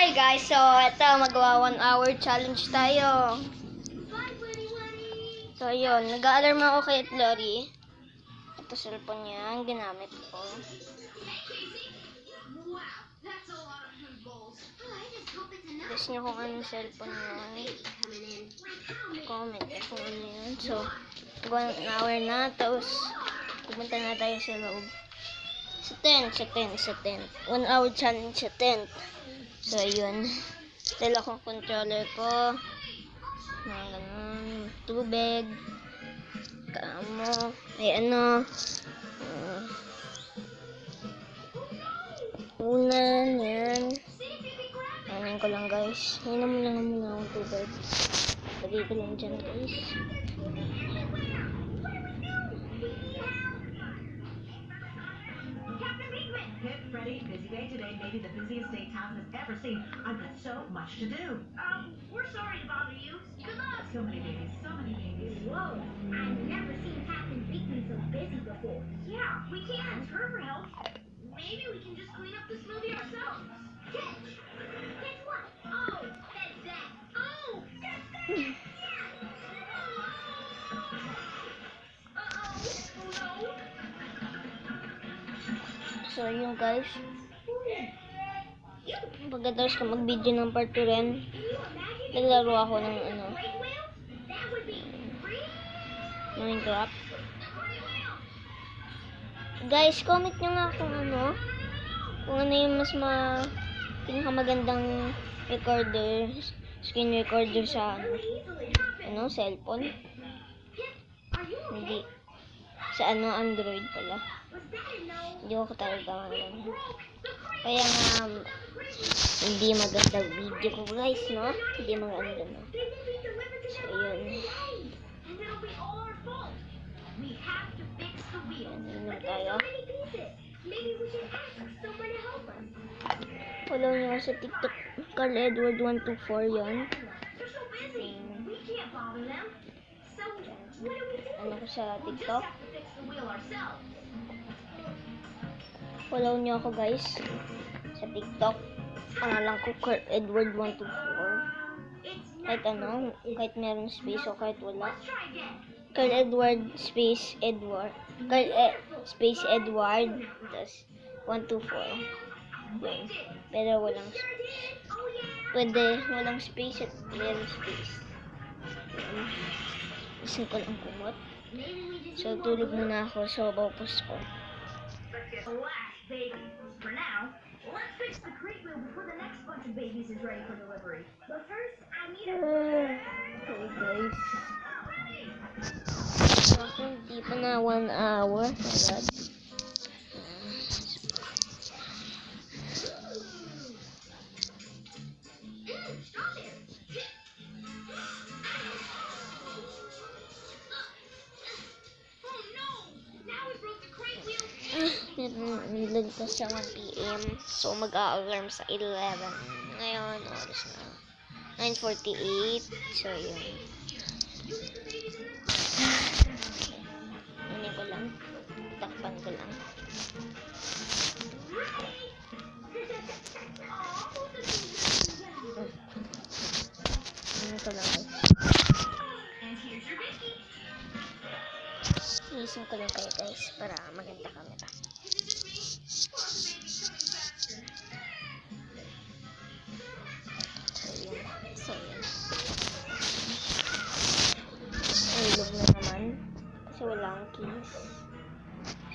Hi guys, so ito magawa 1 hour challenge tayo. So yun, nag-a-alarm ako kay Lori. Ito cellphone niya, ang ginamit ko. Gusto niyo kung anong cellphone niya, comment kung ano yun. So, 1 hour na, tapos pupunta na tayo sa loob. Sa tent. 1 hour challenge sa tent. So, ayun. Dala kong controller ko. Mga ganun. Tubig. Kamo. Ay, unan. Yan. Anin ko lang, guys. Inom lang muna akong tubig. Lagay ko lang dyan, guys. Get ready, busy day today, maybe the busiest day town has ever seen. I've got so much to do. We're sorry to bother you. Good luck. So many babies, so many babies. Whoa, I've never seen Captain Beakman so busy before. Yeah, we can't ask her for help. Maybe we can just clean up the smoothie ourselves. Catch! Catch what? Oh, that's that. Oh, that's that. Uh-oh. Oh, no. So, yun, guys. Pagkatapos ko mag-video ng part 2 rin, naglaro ako ng Minecraft. Guys, comment nyo nga kung ano yung mas pinakamagandang recorder, screen recorder sa cellphone. Hindi. Sa Android pala. Hindi ko talaga kaya nga hindi maganda video ko, guys, no? Hindi maganda, no? So, yun. Yan na tayo. Follow nyo sa TikTok, Carl Edward 124, yun. Ano ko sa TikTok? Follow nyo ako, guys, sa TikTok. Pangalan ko Carl Edward 124. Kahit meron space o kahit wala. Carl Edward space Edward. Space Edward tas 124. Yun. Pero walang space at meron space. Isin ko lang kumot. So, tulog muna ako. So, focus ko. Baby. For now, let's fix the crate wheel before the next bunch of babies is ready for delivery. But first, I need Okay, guys. Okay, hindi pa na 1 hour. Agad. Nilagpas sa 1 PM. So, mag-a-alarm sa 11. Ngayon, oras na 9:48. So, yun. Ano ko lang. Takpan ko lang. Ano ko lang. Isin ko lang kayo, guys, para maganda camera. So, yun. Ilog na naman. Kasi wala akong keys.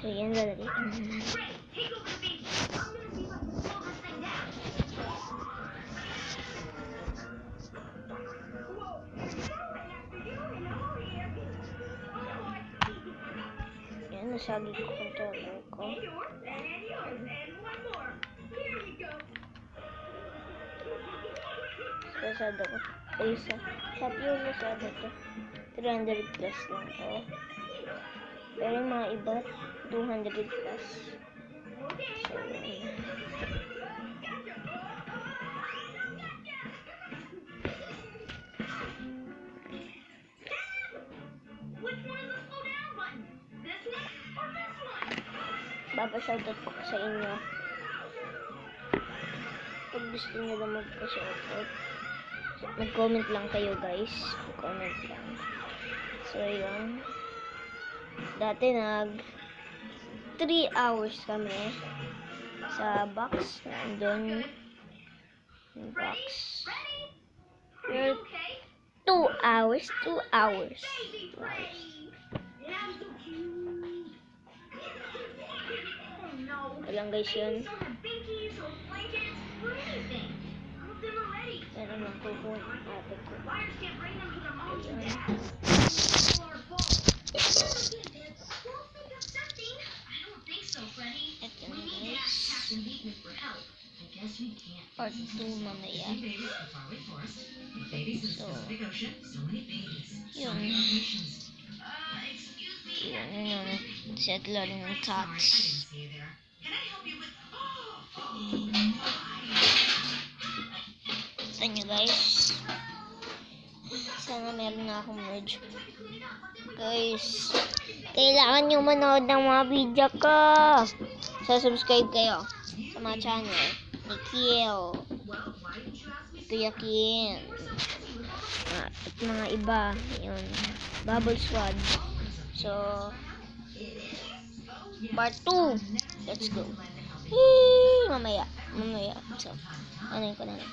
So, yan, lalagay ko naman. Yan, nasagi ko controller ko. Pasado ko. Sa pure pasado to. 300 plus lang to. Pero yung mga iba, 200 plus. So, papashoutout ko sa inyo. Pag gusto nyo lang magpa-shoutout, mag-comment lang kayo guys. Mag-comment lang. So, yun. Dati 3 hours kami sa box. Nandun yung box. Well, 2 hours. 2 hours. Yeah, I'm so cute. Oh no. Walang guys yun. Still have binkies or blankets or anything. All of them are ready. Meron lang kukuha ng ate ko. Liars can't bring them to their moms and dads. It's all our fault. We'll think of something. I don't think so, Freddy. Ito We na need to guys. ask Captain Beekman for help. I guess we can't. Part 2 mamaya. Babies in the faraway forest. With babies in the So, Pacific Ocean. So many babies. So yun. many locations. Excuse me. Yun, yun. Settler ng Sorry, I tots. didn't see you there. Can I help you with... Ito nyo guys. Sana meron na akong merge. Guys, kailangan nyo manood ng mga video ko. So, subscribe kayo sa mga channel ni Kiel, Kuya Kin, at mga iba. Yun, Bubble Squad. So, part 2. Let's go. Mamaya. So, ano yun ko na lang.